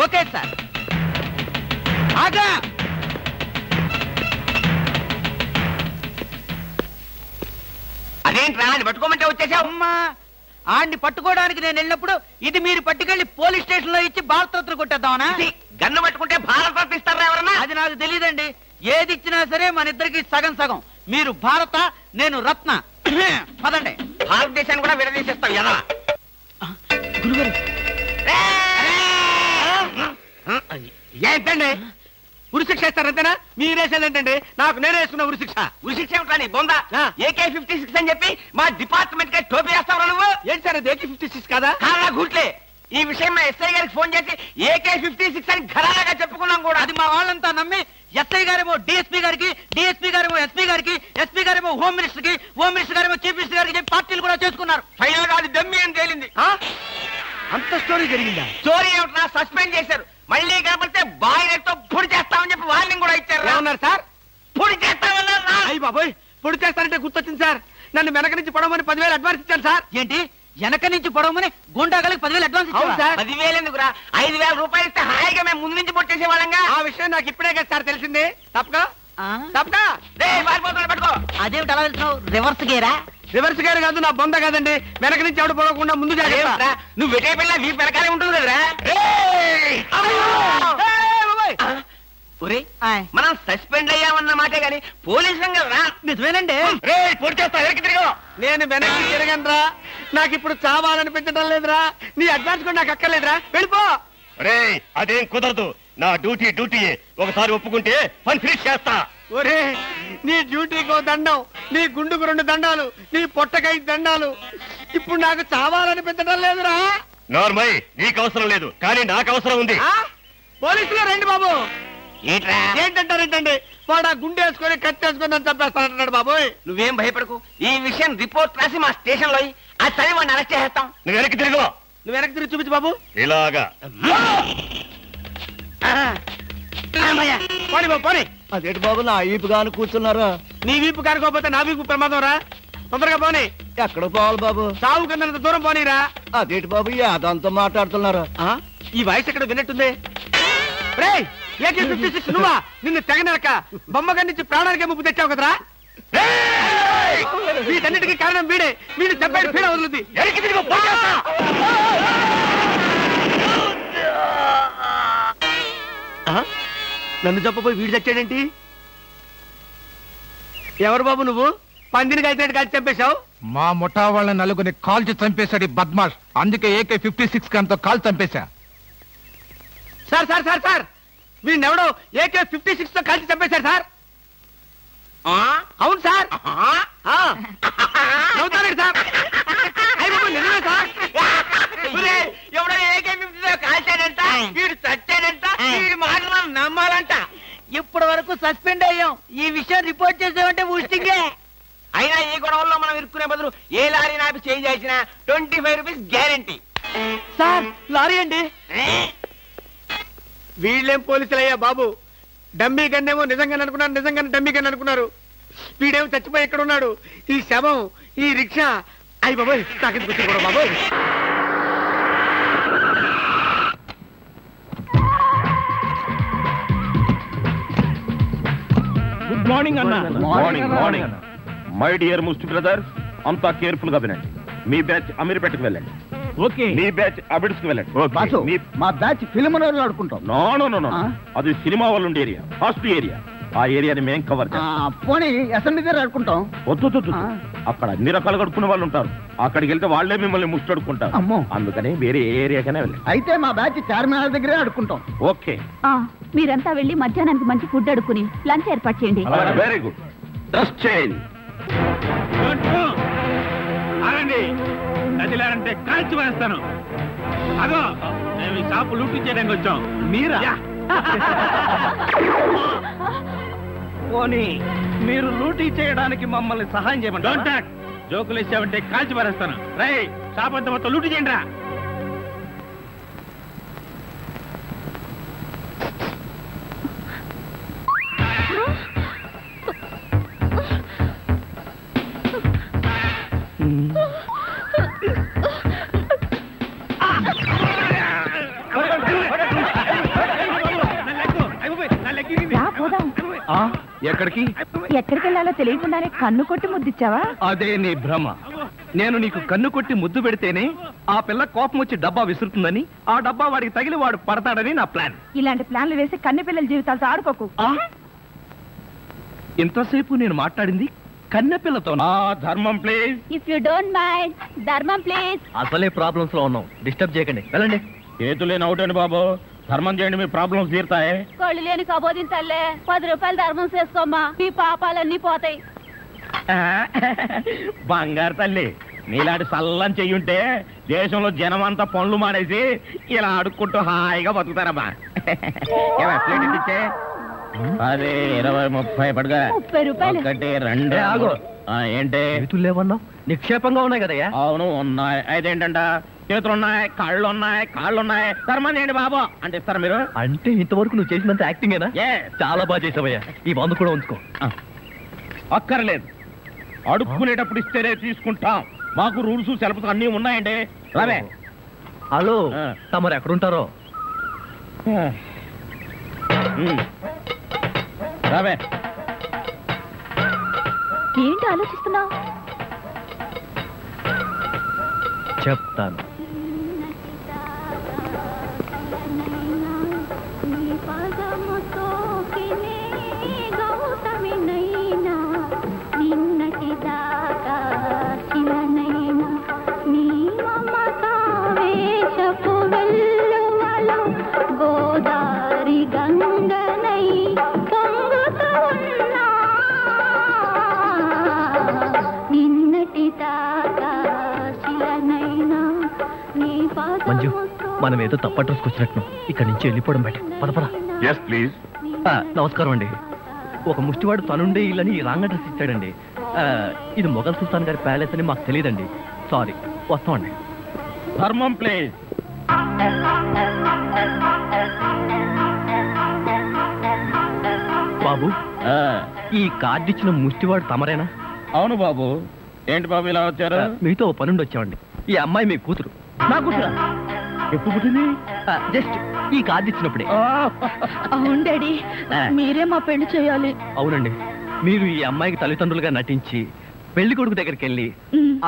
ఓకే సార్. ఆగా. ఇదేంట్రా అని పట్టుకోమంటే వచ్చేసావు. అమ్మా ఆడిని పట్టుకోవడానికి నేను వెళ్ళినప్పుడు ఇది మీరు పట్టుకెళ్లి పోలీస్ స్టేషన్ లో ఇచ్చి భారతరత్న కొట్టేద్దామనా? ఇది గన్ను పట్టుకుంటే భారత ఇస్తారా ఎవరన్నా? అది నాకు తెలియదండి. ఏది ఇచ్చినా సరే మన ఇద్దరికి సగం సగం. మీరు భారత, నేను రత్న. పదండి. భారతదేశాన్ని కూడా విడదీసేస్తావు ఎలా? గురుగారు ఏంటండి ఉరిశిక్ష ఇస్తారంతేనా? మీరేసేదేంటండి? నాకు నేనే వేసుకున్న ఉరిశిక్ష. ఉరిశిక్ష ఏమిట్రా నీ బొంద? ఆ. AK-56 అని చెప్పి మా డిపార్ట్మెంట్ కి టోపీ వేస్తావు నువ్వు. ఏంటి సార్ అది AK-56 కాదా? కాలా గుట్లే. ఈ విషయం మా ఎస్ఐ గారికి ఫోన్ చేసి AK-56 అని ఘరాగా చెప్పుకున్నాం కూడా. అది మా వాళ్ళంతా నమ్మి ఎస్ఐ గారేమో డిఎస్పీ గారికి, డిఎస్పీ గారేమో ఎస్పీ గారికి, ఎస్పీ గారేమో హోమ్ మినిస్టర్ కి, హోమ్ మినిస్టర్ గారేమో చీఫ్ మినిస్టర్ గారికి చెప్పి పార్టీలు కూడా చేసుకున్నారు. ఫైనల్ గా అది దమ్మి అని తేలింది. అంత స్టోరీ జరిగిందా? స్టోరీ ఏమిట్రా? సస్పెండ్ చేశారు. మళ్ళీ కనపడితే బాయిలర్తో పొడి చేస్తామని చెప్పి వార్నింగ్ కూడా ఇచ్చారు. ఏమన్నారు సార్? పొడి చేస్తామన్నారు. అయ్యి బాబోయ్, పొడి చేస్తారంటే గుర్తొచ్చింది సార్. నన్ను వెనక నుంచి పడమని 10,000 అడ్వాన్స్ ఇచ్చాను సార్. ఏంటి వెనక నుంచి పొడవమని గుండాగలకి 10,000 అడ్వాన్స్ అవును ఇచ్చావా? సార్. 10,000 ఎందుకురా? 5,000 రూపాయలు ఇస్తే హాయిగా మేము ముందు నుంచి పొట్టేసే వాళ్ళంగా. ఆ విషయం నాకు ఇప్పుడే కదా సార్ తెలిసింది. తప్పగా ఆ? తప్పగా పారిపోతున్నా పట్టుకో. అదేమిటి అలా వెళ్తున్నావు? రివర్స్ గేరా? రివర్స్ గారు కాదు, నా బొంద కాదండి. వెనక నుంచి ఎవడు పోకుండా ముందు జాగ్రత్త. అదేమిట్రా? నువ్వు వెటే పిల్ల వీ వెనకాలే ఉంటుంది కదరా. ఒరే ఆయ్. మనం సస్పెండ్ అయ్యామన్న మాటే గాని పోలీసులం కదరా. నిజమేనండి. పొడి చేస్తా వెనక్కి తిరిగి. నేను వెనక్కి తిరగనరా. నాకు ఇప్పుడు చావాలనిపించడం లేదురా. నీ అడ్వాన్స్ కూడా నాకు అక్కర్లేదురా. వెళ్ళిపో. అదేం కుదరదు. నా డ్యూటీ ఒకసారి ఒప్పుకుంటే పని ఫినిష్ చేస్తా. ఒరే నీ డ్యూటీకో దండం, నీ గుండుకు 2 దండాలు, నీ పొట్టకై దండాలు. ఇప్పుడు నాకు చావాలనిపించడం లేదురా. నార్మల్ నీకు అవసరం లేదు, కానీ నాకు అవసరం ఉంది. ఆ? పోలీసులు రండి బాబు. ఏంట్రా? ఏంటంటారేంటండి? వాడు ఆ గుండె వేసుకొని కత్తి వేసుకొని నన్ను చంపేస్తానంటున్నాడు బాబోయ్. నువ్వేం భయపడకు. ఈ విషయం రిపోర్ట్ రాసి మా స్టేషన్ లో ఆ చదివి వాడిని అరెస్ట్ చేస్తాం. నువ్వు వెనక్కి తిరుగు. నువ్వు వెనక్కి తిరిగి చూపించు బాబు. ఇలాగా పోనీ బాబు పోనీ. అదేంటి బాబు నా ఈపుగాను కూర్చున్నారా? నీ వీపు కారుకోకపోతే నా వీపు ప్రమాదం రా. తొందరగా పోనీ. ఎక్కడ పోవాలి బాబు? సాగు కింద దూరం పోనీరా. అదేంటి బాబు అదంతా మాట్లాడుతున్నారా? ఈ వాయిస్ ఎక్కడ విన్నట్టుంది? రేయ్ AK-56 నువ్వా? నిన్ను తెగనరక బొమ్మగా నుంచి ప్రాణానికే ముప్పు తెచ్చావు కదరా. వీటన్నిటికీ కారణం వీడే. వీడు చెప్పాడు పీడ వదులుద్ది. నన్ను చెప్పబోయి వీడు చచ్చాడేంటి? ఎవరు బాబు నువ్వు? పందిని కలిసినట్టు కలిసి చంపేశావు. మా ముఠా వాళ్ళ నలుగురిని కాల్చి చంపేశాడు ఈ బద్మాష్. అందుకే AK-56 గన్తో కాల్ చంపేశా. సార్ సార్ సార్ సార్ వీడినెవడో AK-56 తో కలిసి చంపేశారు సార్. అవును సార్. నవ్వుతారండి సార్. అయ్య బాబు నిజమే సార్. ఎవడో AK-50 కాల్చాడంట, వీడు చచ్చాడంట, వీడి మాటలు మనం నమ్మాలంట. ఇప్పటి వరకు సస్పెండ్ అయ్యాం. ఈ విషయం రిపోర్ట్ చేసామంటే ఊస్టింగే. అయినా ఈ గొడవల్లో మనం ఇరుక్కునే బదులు ఏ లారీ నాపి చేంజ్ చేసినా 25 రూపీస్ గ్యారంటీ. సార్ లారీ అండి. వీళ్ళేం పోలీసులయ్యా బాబు. డమ్మీ గన్నేమో నిజంగానే అనుకున్నారు, నిజంగానే డమ్మీ గన్ అనుకున్నారు. వీడేమో చచ్చిపోయి ఎక్కడ ఉన్నాడు? ఈ శవం, ఈ రిక్షా. అయ్యి బాబోయ్ నాకెందుకు వచ్చింది కూడా బాబోయ్. గుడ్ మార్నింగ్ అన్న. మార్నింగ్ మై డియర్ ముస్టి బ్రదర్స్, అంతా కేర్ఫుల్ గా వినండి. మీ బ్యాచ్ అమీర్పేటకు వెళ్ళండి. ఓకే. మీ బ్యాచ్ అబిడ్స్ కి వెళ్ళండి. మా బ్యాచ్ ఫిల్మ్ ఆడుకుంటాం. నో అది సినిమా వాళ్ళు ఉండే ఏరియా, ఫస్ట్ ఏరియా. ఆ ఏరియాని మేం కవర్ చేస్తాం. పోనీ అసెంబ్లీ దగ్గర ఆడుకుంటాం. వద్దు అక్కడ అన్ని రకాలుగా అడుక్కునే వాళ్ళు ఉంటారు. అక్కడికి వెళ్తే వాళ్ళే మిమ్మల్ని ముష్టడుకుంటారు. అమ్మో. అందుకని వేరే ఏ ఏరియాకనే వెళ్ళండి. అయితే మా బ్యాచ్ చార్మినార్ దగ్గరే ఆడుకుంటాం. ఓకే, మీరంతా వెళ్ళి మధ్యాహ్నానికి మంచి ఫుడ్ అడుక్కుని లంచ్ ఏర్పాటు చేయండి. Very good. Dress change. కదిలారంటే కాల్చి వేస్తాను. అదో మేము ఈ షాపు లూటీ చేయడానికి వచ్చాం. మీరా? పోనీ మీరు లూటీ చేయడానికి మమ్మల్ని సహాయం చేయమంటారా? జోకులు ఇచ్చావంటే కాల్చి పారేస్తాను. రై షాప్ అంతా మొత్తం లూటీ చేయండి రా. రా, పోదాం. ఎక్కడికి? ఎక్కడికి వెళ్ళాలో తెలియకుండానే కన్ను కొట్టి ముద్దిచ్చావా? అదే నీ భ్రమ. నేను నీకు కన్ను కొట్టి ముద్దు పెడితేనే ఆ పిల్ల కోపం వచ్చి డబ్బా విసురుతుందని, ఆ డబ్బా వాడికి తగిలి వాడు పడతాడని నా ప్లాన్. ఇలాంటి ప్లాన్లు వేసి కన్నె పిల్లల జీవితాలతో ఆడుకోకు. ఇంతసేపు నేను మాట్లాడింది కన్నెపిల్లతో. ధర్మం please. If you don't mind, ధర్మం ప్లీజ్. అసలే ప్రాబ్లమ్స్ లో ఉన్నాం, డిస్టర్బ్ చేయకండి, వెళ్ళండి. చేతులేని అవుటండి బాబు, ధర్మం చేయండి, మీ ప్రాబ్లమ్స్ తీరుతాయి. కొళ్ళు లేని కబోదింతల్లే 10 రూపాయలు ధర్మం చేసుకోమ్మా, మీ పాపాలన్నీ పోతాయి. బంగారు తల్లి, నీలాంటి సల్లం చెయ్యుంటే దేశంలో జనం అంతా పనులు మానేసి ఇలా అడుక్కుంటూ హాయిగా బతుకుతారమ్మా. ఇచ్చే అదే 20, 30 పడగా. 30 రూపాయలు. 1, 2 ఆగు. ఏంటి? చేతులు లేవన్నావు, నిక్షేపంగా ఉన్నాయి కదయ్యా. అవును ఉన్నాయి. అయితే ఏంటంట, చేతులు ఉన్నాయి, కాళ్ళు ఉన్నాయి, కాళ్ళు ఉన్నాయి, ధర్మం చేయండి బాబు అంటే ఇస్తారా మీరు? అంటే ఇంతవరకు నువ్వు చేసినంత యాక్టింగేనా? చాలా బాగా చేసావయ్యా. ఈ మందు కూడా ఉంచుకో. అక్కర్లేదు, అడుక్కునేటప్పుడు ఇస్తేనే తీసుకుంటాం. మాకు రూల్స్ సెలబ్స్ అన్నీ ఉన్నాయండి. రావే. హలో, ఆ. తమరు ఎక్కడుంటారో? రావే. ఏంటి ఆలోచిస్తున్నావు? చెప్తాను. గోదారి గంగనై పొంగుతూ ఉన్నా, నిన్నటి దాకా శిలనైనా నీ మంజు, పాదముతో మనం ఏదో తప్ప అడ్రస్కి వచ్చినట్టు ఇక్కడి నుంచి వెళ్ళిపోవడం బయట. పద పద. Yes please. నమస్కారం అండి. ఒక ముష్టివాడు తనుండే ఇల్లని రాంగ్ అడ్రస్ ఇచ్చాడండి. ఇది మొఘల్ సుల్తాన్ గారి ప్యాలెస్ అని మాకు తెలియదండి. సారీ, వస్తామండి. ధర్మం ప్లీజ్. బాబు, ఈ కార్డు ఇచ్చిన ముష్టివాడు తమరేనా? అవును బాబు. ఏంటి బాబు ఇలా వచ్చారు? మీతో ఓ పనుండి వచ్చామండి. ఈ అమ్మాయి మీ కూతురు. నా కూతురా? ఎప్పుడు పుట్టింది? జస్ట్ ఈ కార్డు ఇచ్చినప్పుడే. అవును డాడీ, మీరే మా పెళ్లి చేయాలి. అవునండి, మీరు ఈ అమ్మాయికి తల్లిదండ్రులుగా నటించి పెళ్లి కొడుకు దగ్గరికి వెళ్ళి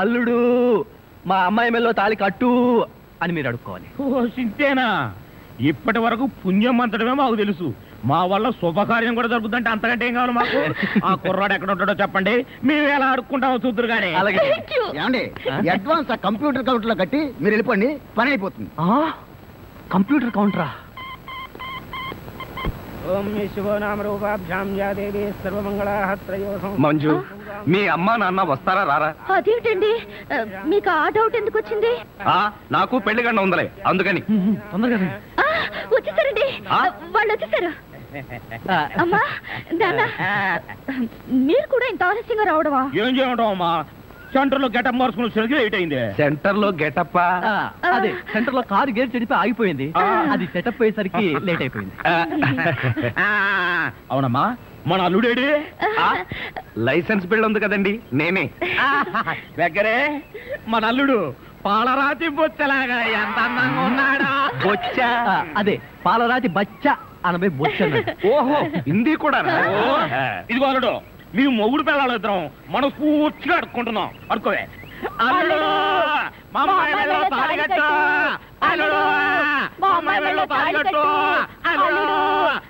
అల్లుడు మా అమ్మాయి మెల్లో తాళి కట్టు అని మీరు అడుక్కోవాలి. ఓ సింతేనా? ఇప్పటి వరకు పుణ్యం అంతటమే మాకు తెలుసు. మా వల్ల శుభకార్యం కూడా జరుగుతుందంటే అంతకంటే ఏం కావాలి మాకు? ఆ కుర్రాడు ఎక్కడ ఉంటాడో చెప్పండి, మేము ఎలా అడుక్కుంటామో చూద్దరు కానీ. అలాగే. ఏమండి, అడ్వాన్స్ ఆ కంప్యూటర్ కౌంటర్ లో కట్టి మీరు వెళ్ళిపోండి, పని అయిపోతుంది. కంప్యూటర్ కౌంటరా? మంజు, మీ అమ్మా నాన్న వస్తారా రారా? అదేంటండి, మీకు ఆ డౌట్ ఎందుకు వచ్చింది? నాకు పెళ్లి గంట ఉందలే, అందుకని. తొందరగా రండి. వచ్చేసారండి, వాళ్ళు వచ్చేసారు. అమ్మా నాన్న, మీరు కూడా ఇంత ఆలస్యంగా రావడమా? ఏం చేయమంటావు అమ్మా, సెంటర్ లో గెటప్ మార్చుకుని లేట్ అయింది. సెంటర్ లో గెటప్? అదే, సెంటర్ లో కారు గేర్ చెడిపి ఆగిపోయింది. అది సెటప్ అయ్యేసరికి లేట్ అయిపోయింది. అవునమ్మా, మన అల్లుడేడి? లైసెన్స్ బిల్ ఉంది కదండి, నేనే. దగ్గరే మన అల్లుడు పాలరాతి బొచ్చలాగా ఎంత అందంగా ఉన్నాడా. బొచ్చ? అదే, పాలరాతి బచ్చ అనబై బొచ్చ. ఓహో, హిందీ కూడా. ఇదిగో అల్లుడు, మీ మొగుడు పిల్లలు ఇద్దరం మనం పూర్తిగా అడుక్కుంటున్నాం. అడుకోవే. అల్లుడు, మా అమ్మాయి మెడలో తాళి కట్టు. అల్లుడు, మా అమ్మాయి మెడలో తాళి కట్టు. అల్లుడు,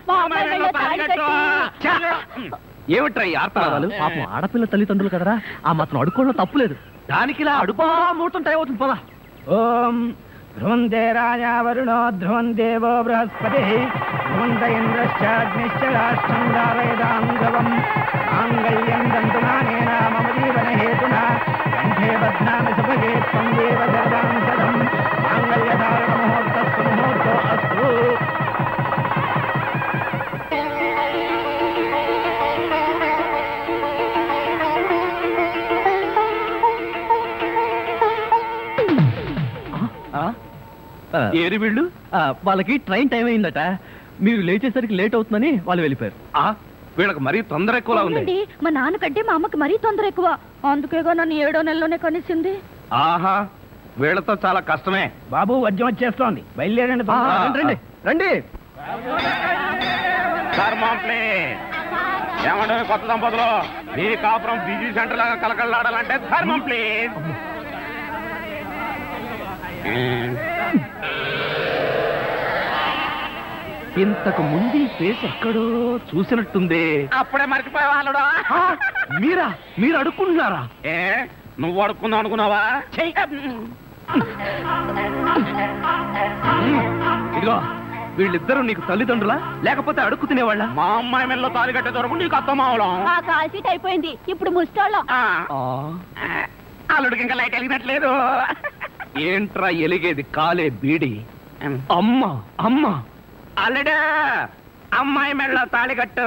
మా అమ్మాయి మెడలో తాళి కట్టు. ఏమిట్రా ఈ ఆర్తనాదాలు? పాపం ఆడపిల్ల తల్లిదండ్రులు కదరా, ఆ మాత్రం అడుక్కోవడం తప్పులేదు. దానికి ఇలా అడుపా ముహూర్తం టైం అవుతుంది. పదా. ఓం ధ్రువందే రాజా వరుణో ధ్రువం దేవో బృహస్పతి ధ్రువంత ఇంద్రశ్చాగ్నిశ్చ రాష్ట్రం దారయదాం ధ్రువం మాంగళ్యం దంతునానేన మమ జీవన హేతునా కంఠే బధ్నామి సుభగే త్వం దేవ సర్వాం సదం మాంగళ్యధారణ ముహూర్తస్సు ముహూర్తో అస్తు. ఏరి వీళ్ళు వాళ్ళకి ట్రైన్ టైం అయిందట. మీరు లేచేసరికి లేట్ అవుతుందని వాళ్ళు వెళ్ళిపోయారు. వీళ్ళకి మరీ తొందర ఎక్కువలా ఉంది. అవునండి, మా నాన్నకంటే మా అమ్మకి మరీ తొందర ఎక్కువ. అందుకేగా నన్ను 7వ నెలలోనే కనిసింది. ఆహా, వీళ్ళతో చాలా కష్టమే. బాబు, వద్యం వచ్చేస్తోంది, బయలుదేరండి. రండి రండి. ధర్మం ప్లీజ్. ఏమంటే కొత్త దంపతులు మీ కాపురం బిజీ సెంటర్ లాగా కలకలాడాలంటే ధర్మం ప్లీజ్. ఇంతకు ముందు ఈ ఫేస్ ఎక్కడో చూసినట్టుంది. అప్పుడే మర్చిపోయే వాళ్ళడు. మీరా? మీరు అడుక్కుంటున్నారా? ఏ నువ్వు అడుక్కుందాం అనుకున్నావా? ఇదిగో వీళ్ళిద్దరూ నీకు తల్లిదండ్రులా లేకపోతే అడుక్కు తినేవాళ్ళ? మా అమ్మాయి మెల్లో తాలి కట్టే దొరకు నీకు అత్తమావలం. ఆ కాల్ సీట్ అయిపోయింది, ఇప్పుడు ముస్టోళ్ళం. అల్లుడికి ఇంకా లైట్ వెలిగినట్లేదు. ఏంట్రా ఎలిగేది? కాలే బీడి. అమ్మ అమ్మ అల్లుడు అమ్మాయి మెళ్ళో తాళి కట్టు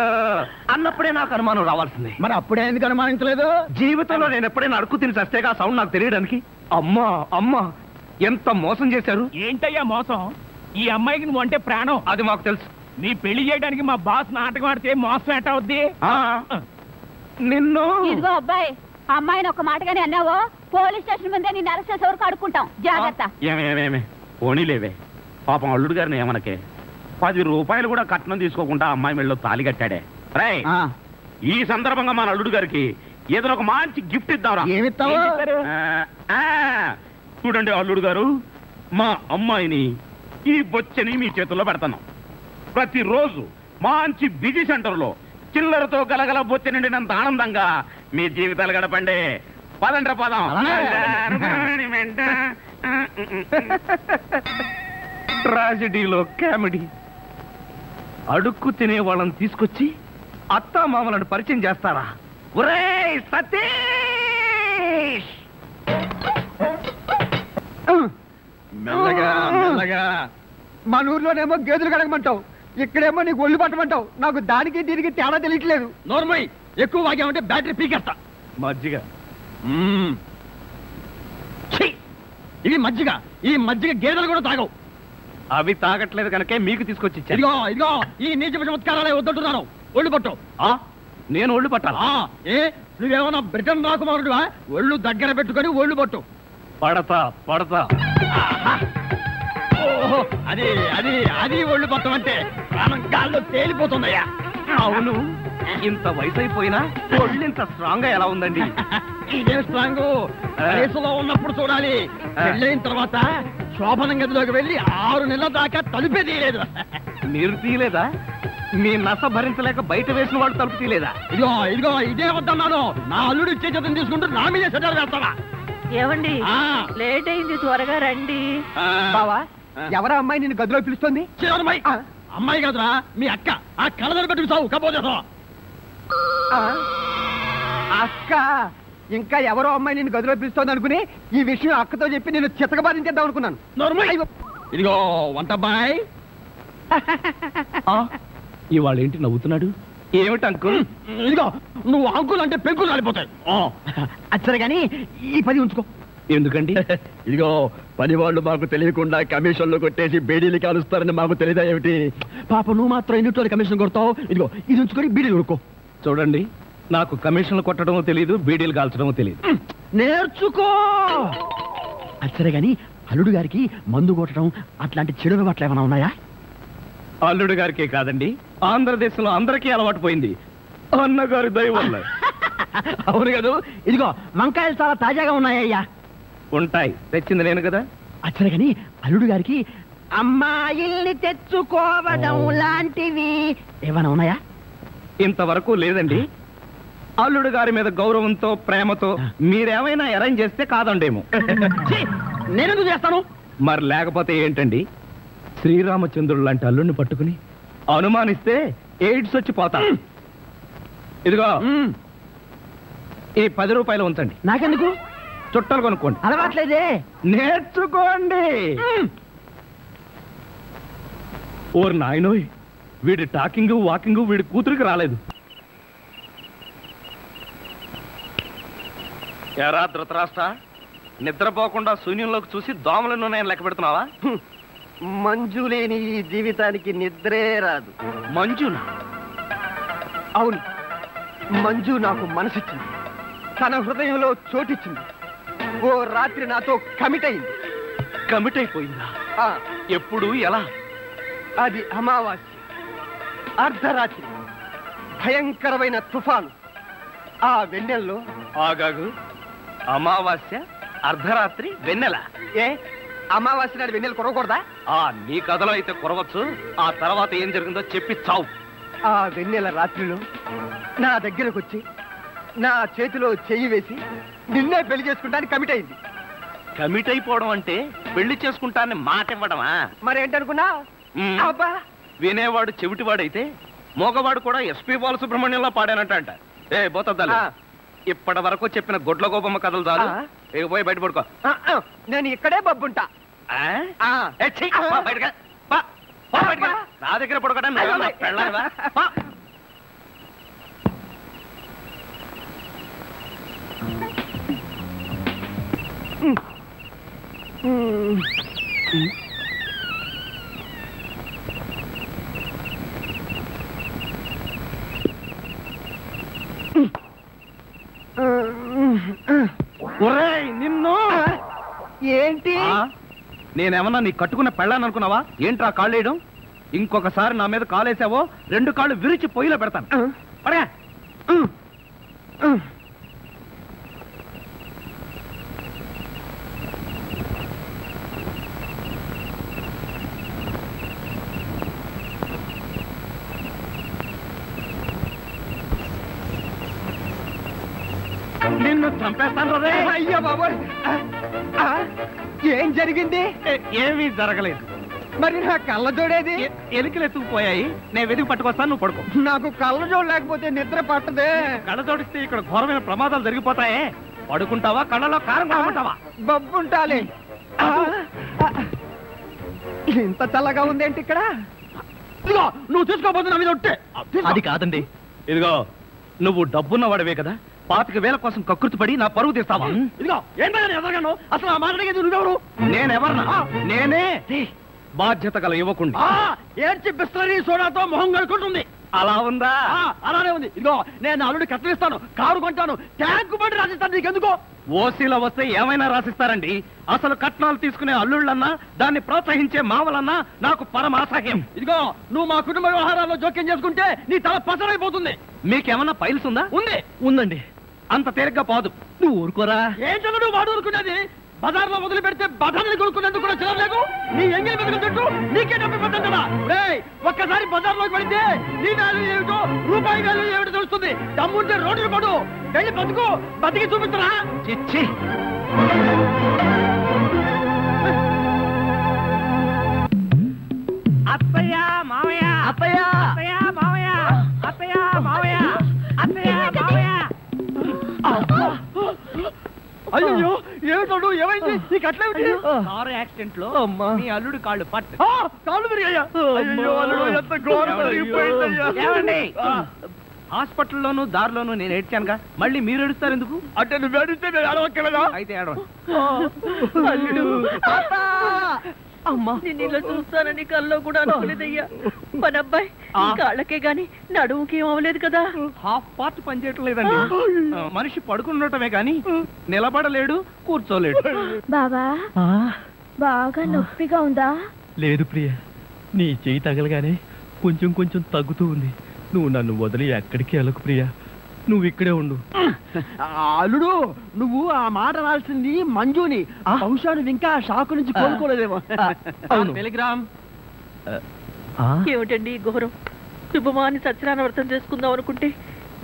అన్నప్పుడే నాకు అనుమానం రావాల్సింది. మరి అప్పుడే ఎందుకు అనుమానించలేదు? జీవితంలో నేను ఎప్పుడైనా అడుక్కు తిని చస్తేగా సౌండ్ నాకు తెలియడానికి. అమ్మా అమ్మా ఎంత మోసం చేశారు. ఏంటయ్యా మోసం? ఈ అమ్మాయికి నువ్వు అంటే ప్రాణం. అది మాకు తెలుసు. నీ పెళ్లి చేయడానికి మా బాస్ నాటకం ఆడితే మోసం ఎట్ట అవుద్ది? నిన్ను ఇదిగో అబ్బాయి, అమ్మాయిని ఒక మాటగానే అన్నావో పోలీస్ స్టేషన్ ముందే నిన్ను అరెస్ట్ చేసే వరకు అడుక్కుంటాం. జాగ్రత్త. ఏమేమేమే పోనీలేవే, పాపం అల్లుడు గారిని ఏమనకే. 10 రూపాయలు కూడా కట్నం తీసుకోకుండా అమ్మాయి మెళ్ళలో తాళి కట్టాడే. రై ఈ సందర్భంగా మన అల్లుడు గారికి ఏదైనా ఒక మంచి గిఫ్ట్ ఇద్దాంరా. ఏమిస్తావు? చూడండి అల్లుడు గారు, మా అమ్మాయిని ఈ బొచ్చని మీ చేతుల్లో పెడతాను. ప్రతిరోజు మంచి బిజీ సెంటర్లో చిల్లరతో గలగల బొచ్చ నిండినంత ఆనందంగా మీ జీవితాలు గడపండి. పదండ్ర పదం. ట్రాజెడీలో కామెడీ. అడుక్కు తినే వాళ్ళని తీసుకొచ్చి అత్తా మామలను పరిచయం చేస్తారా? ఒరేయ్ సతీష్! మెల్లగా మెల్లగా. మన ఊర్లోనేమో గేదెలు కడగమంటావు, ఇక్కడేమో నీకు ఒళ్ళు పట్టమంటావు. నాకు దానికి దీనికి తేడా తెలియట్లేదు. నోర్మై ఎక్కువ వాగామంటే బ్యాటరీ పీకేస్తా. మజ్జిగ. ఛీ! ఇది మజ్జిగ. ఈ మజ్జిగ గేదెలు కూడా తాగవు. అవి తాగట్లేదు కనుకే మీకు తీసుకొచ్చి ఇచ్చాను. ఇదిగో ఇదిగో ఈ నీచ చమత్కారాలే వద్దంటున్నాను. ఒళ్ళు పట్టు. నేను ఒళ్ళు పట్టాలా? ఏ నువ్వేమన్నా బ్రిటన్ రాకుమారుడువా? ఒళ్ళు దగ్గర పెట్టుకొని ఒళ్ళు పట్టు. పడతా పడతా. ఓహో, అది అది అది ఒళ్ళు పట్టం అంటే ప్రాణం గాల్లో తేలిపోతుందయ్యా. అవును, ఇంత వయసు అయిపోయినా ఒళ్ళు ఇంత స్ట్రాంగ్ గా ఎలా ఉందండి? ఇదే స్ట్రాంగ్ వయసులో ఉన్నప్పుడు చూడాలి. పెళ్ళైన తర్వాత శోభనం గదిలోకి వెళ్ళి 6 నెలల దాకా తలుపే తీయలేదు. మీరు తీయలేదా? మీ నస భరించలేక బయట వేసిన వాళ్ళు తలుపు తీయలేదా? ఇదిగో ఇదిగో ఇదే వద్దన్నాను. నా అల్లుడు ఇచ్చే చేతం తీసుకుంటూ నా మీదే సెటర్ వేస్తావా? ఏమండి ఆ. లేట్ అయింది, త్వరగా రండి. బావా, ఎవరా అమ్మాయి నిన్ను గదిలో పిలుస్తుంది? అమ్మాయి కదరా మీ అక్క. ఆ కళ్ళదర పెట్టుకు సావు కపోతే. అక్క ఇంకా ఎవరో అమ్మాయి నిన్ను గదిలో పిలుస్తోంది అనుకుని ఈ విషయం అక్కతో చెప్పి నేను చితకబాధించేద్దాం అనుకున్నాను. ఇదిగో వంటబ్బాయ్. ఇవాళ ఏంటి నవ్వుతున్నాడు? ఏమిటి అంకుల్? ఇదిగో నువ్వు అంకుల్ అంటే పెంకులు రాలిపోతాయి. అచ్చరే గాని ఈ 10 ఉంచుకో. ఎందుకండి? ఇదిగో పని వాళ్ళు మాకు తెలియకుండా కమిషన్లు కొట్టేసి బేడీలు కాలుస్తారని మాకు తెలియదా ఏమిటి? పాప నువ్వు మాత్రం ఎన్నిట్లో కమిషన్ కొడతావు. ఇదిగో ఇది ఉంచుకొని బీడీలు కొడుకో. చూడండి, నాకు కమిషన్లు కొట్టడమో తెలియదు, బీడీలు కాల్చడమో తెలియదు. నేర్చుకో. అచ్చరే గాని అల్లుడు గారికి మందు కొట్టడం అట్లాంటి చెడు అలవాట్లు ఏమైనా ఉన్నాయా? అల్లుడు గారికే కాదండి, ఆంధ్రదేశంలో అందరికీ అలవాటు పోయింది అన్నగారి దయ వల్ల. అవును కదా. ఇదిగో వంకాయలు చాలా తాజాగా ఉన్నాయ్యా. ఉంటాయి, తెచ్చింది నేను కదా. అచ్చరే గాని అల్లుడు గారికి అమ్మాయిల్ని తెచ్చుకోవడం లాంటివి ఏమైనా ఉన్నాయా? ఇంతవరకు లేదండి. అల్లుడు గారి మీద గౌరవంతో ప్రేమతో మీరేమైనా అరేంజ్ చేస్తే కాదండేమో. నేనెందుకు చేస్తాను? మరి లేకపోతే ఏంటండి? శ్రీరామచంద్రుడు లాంటి అల్లుడిని పట్టుకుని అనుమానిస్తే ఎయిడ్స్ వచ్చి పోతా. ఇదిగో ఈ 10 రూపాయలు ఉంచండి. నాకెందుకు? చుట్టాలు కొనుక్కోండి. అలవాట్లేదే. నేర్చుకోండి. ఓర్ నాయనోయ్, వీడి టాకింగ్ వాకింగ్ వీడి కూతురికి రాలేదు. ఎరా ధృతరాష్ట్ర, నిద్రపోకుండా శూన్యంలోకి చూసి దోమలను నేను లెక్క పెడుతున్నావా? మంజు లేని ఈ జీవితానికి నిద్రే రాదు. మంజునా? అవును, మంజు నాకు మనసిచ్చింది, తన హృదయంలో చోటిచ్చింది. ఓ రాత్రి నాతో కమిట్ అయింది. కమిట్ అయిపోయిందా? ఎప్పుడు ఎలా? అది అమావాస్య అర్ధరాత్రి. భయంకరమైన తుఫాను. ఆ వెన్నెల్లో ఆగాగు. అమావాస్య, అర్ధరాత్రి, వెన్నెల. ఏ అమావాస్య నాడు వెన్నెలు కురవకూడదా? నీ కథలో అయితే కురవచ్చు. ఆ తర్వాత ఏం జరిగిందో చెప్పి చావు. ఆ వెన్నెల రాత్రిలో నా దగ్గరకు వచ్చి నా చేతిలో చెయ్యి వేసి నిన్నే పెళ్లి చేసుకుంటానికి కమిట్ అయింది. కమిట్ అయిపోవడం అంటే పెళ్లి చేసుకుంటానని మాట ఇవ్వడమా? మరేంటనుకున్నా? మ్మ్. అబ్బా వినేవాడు చెవిటివాడైతే మోగవాడు కూడా ఎస్పీ బాలసుబ్రహ్మణ్యంలో పాడానంట. ఏ బోతద్దాలు, ఇప్పటి వరకు చెప్పిన గొడ్ల గోపమ్మ కథలు చాలు. ఇక పోయి బయట పడుకో. నేను ఇక్కడే బబ్బుంటా. ఏ, ఛీ, పో బయటకు. పో, పో బయటకు. నా దగ్గర పడుకోవడం పెళ్ళావా? నిన్ను ఏంటి? నేనేమన్నా నీ కట్టుకున్న పెళ్ళాను అనుకున్నావా? ఏంట్రా కాళ్ళేయడం? ఇంకొకసారి నా మీద కాలేసావో 2 కాళ్ళు విరిచి పొయ్యిలో పెడతాను. పడగా. నిన్ను చంపేస్తాను రే. అయ్యో బాబోయ్! ఏం జరిగింది? ఏమీ జరగలేదు. మరి నా కళ్ళ జోడేది? ఎలికలు ఎత్తుకుపోయాయి. నేను వెతికి పట్టుకొస్తాను, నువ్వు పడుకో. నాకు కళ్ళ జోడు లేకపోతే నిద్ర పట్టదే. కళ్ళ జోడిస్తే ఇక్కడ ఘోరమైన ప్రమాదాలు జరిగిపోతాయే. పడుకుంటావా, కళ్ళలో కారం కొట్టుకుంటావా? బబ్బుంటాలి. ఇంత చల్లగా ఉందేంటి ఇక్కడ? ఇదిగో నువ్వు చూసుకోబోతు నా మీద ఉంటే. అది కాదండి. ఇదిగో నువ్వు డబ్బున్న వాడివే కదా, 25,000 కోసం కకృతి పడి నా పరువు తీస్తావా? ఇదిగో ఏంటని ఎదగను? అసలు ఆ మాటకి నువ్వెవరు? నేనెవరన్నా? నేనే బాధ్యత గల యువకుండి. ఏడ్చి బిస్లరీ సోడాతో మొహం కడుకుంటుంది. అలా ఉందా? అలానే ఉంది. ఇదిగో నేను అల్లుడు కత్తిరిస్తాను, కారు కొంటాను, ట్యాంకు బండి రాసిస్తాను. నీకెందుకో? ఓసీలో వస్తే ఏమైనా రాసిస్తారండి. అసలు కట్నాలు తీసుకునే అల్లుళ్ళన్నా, దాన్ని ప్రోత్సహించే మావలన్నా నాకు పరమాసహ్యం. ఇదిగో నువ్వు మా కుటుంబ వ్యవహారాల్లో జోక్యం చేసుకుంటే నీ తల పసరైపోతుంది. మీకేమన్నా ఫైల్స్ ఉందా? ఉంది. ఉందండి. అంత తేలిగ్గా పాదు. నువ్వు ఊరుకోరా. ఏంటో నువ్వు వాడు ఊరుకునేది? బజార్లో వదిలి పెడితే బజార్ని కొనుక్కునేందుకు కూడా చిరలేదు. నీ ఎంగిలి బతుకుతుంటూ నీకే డబ్బు పడ్డాను కదా. ఒక్కసారి బజార్లోకి పడితే నీ వాల్యూ ఏమిటో, రూపాయి వాల్యూ ఏమిటో తెలుస్తుంది. దమ్ముంటే రోడ్డు పడు, వెళ్ళి బతుకు, బతికి చూపించరా. చిచ్చి, అత్తయ్య మావయ్య, అత్తయ్య, అత్తయ్య మావయ్య, అత్తయ్య మావయ్య, అత్తయ్య మావయ్య. అయ్యో ఏమిటోడు, ఏమైంది? నీకు అట్లేమిటి? కారు యాక్సిడెంట్ లో అమ్మా. మీ అల్లుడు కాళ్ళు పట్టు. కాళ్ళు విరిగాయ్యా? అయ్యో అల్లుడు, ఎంత ఘోరం జరిగిపోయిందయ్యా. ఏమండి? హాస్పిటల్లోనూ దారిలోనూ నేను ఏడ్చానుగా, మళ్ళీ మీరు ఏడుస్తారు ఎందుకు? అంటే నువ్వు ఏడిస్తే నేను అడవక్కలేదా? అయితే ఏడవండి. అల్లుడు, అమ్మా, నేను ఇలా చూస్తానని కల్లో కూడా అనుకోలేదయ్యా. మన అబ్బాయి కాళ్ళకే గాని నడుముకి ఏం అవ్వలేదు కదా. హాఫ్ పార్ట్ పనిచేయటం లేదండి. మనిషి పడుకుండటమే గాని నిలబడలేడు, కూర్చోలేడు. బాబా బాగా నొప్పిగా ఉందా? లేదు ప్రియ, నీ చెయ్యి తగలగానే కొంచెం కొంచెం తగ్గుతూ ఉంది. నువ్వు నన్ను వదిలి ఎక్కడికి వెళ్ళకు ప్రియ, నువ్వు ఇక్కడే ఉండు. అల్లుడు, నువ్వు ఆ మాట రాల్సింది మంజుని. బహుశా నువ్వు ఇంకా షాకు నుంచి కోలుకోలేదేమో. టెలిగ్రామ్. ఏమిటండి ఈ ఘోరం? శుభమాని సత్యనారాయణ వ్రతం చేసుకుందాం అనుకుంటే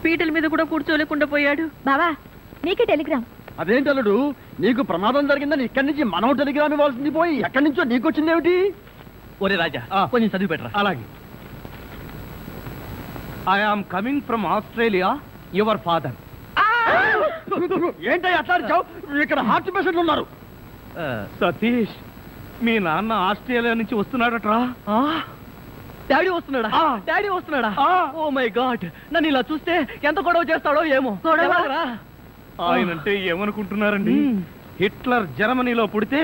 పీటల మీద కూడా కూర్చోలేకుండా పోయాడు. బావా నీకే టెలిగ్రామ్. అదేంటి అల్లుడు, నీకు ప్రమాదం జరిగిందని ఇక్కడి నుంచి మనం టెలిగ్రామ్ ఇవ్వాల్సింది పోయి ఎక్కడి నుంచో నీకు వచ్చింది ఏమిటి? ఒరే రాజా, కొంచెం చదివి పెట్టరా. అలాగే. I am coming from Australia, your father. ఏంటో అట్లా అరిచావు? ఇక్కడ హార్ట్ పేషెంట్లు ఉన్నారు. సతీష్, మీ నాన్న ఆస్ట్రేలియా నుంచి వస్తున్నాడట్రా. డాడీ వస్తున్నాడా? డాడీ వస్తున్నాడా? ఓ మై గాడ్, నన్ను ఇలా చూస్తే ఎంత గొడవ చేస్తాడో ఏమో. ఆయనంటే ఏమనుకుంటున్నారండి? హిట్లర్ జర్మనీలో పుడితే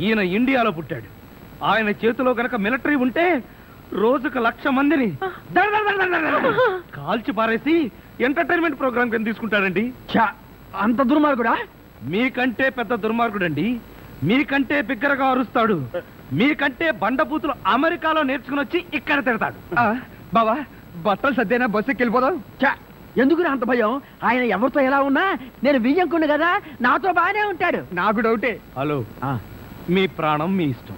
ఈయన ఇండియాలో పుట్టాడు. ఆయన చేతిలో గనక మిలిటరీ ఉంటే రోజుకు 1,00,000 మందిని కాల్చి పారేసి ఎంటర్టైన్మెంట్ ప్రోగ్రామ్ కింద తీసుకుంటాడండి. అంత దుర్మార్గుడా? మీకంటే పెద్ద దుర్మార్గుడండి. మీకంటే బిగ్గరగా అరుస్తాడు. మీకంటే బండబూతులు అమెరికాలో నేర్చుకుని వచ్చి ఇక్కడ తిడతాడు. బావా, బట్టలు సర్దేనా బస్సు ఎక్కి వెళ్ళిపోదాం. ఎందుకు అంత భయం? ఆయన ఎవరితో ఎలా ఉన్నా నేను వియ్యంకుండు కదా, నాతో బాగానే ఉంటాడు. నాకు డౌటే. హలో మీ ప్రాణం మీ ఇష్టం.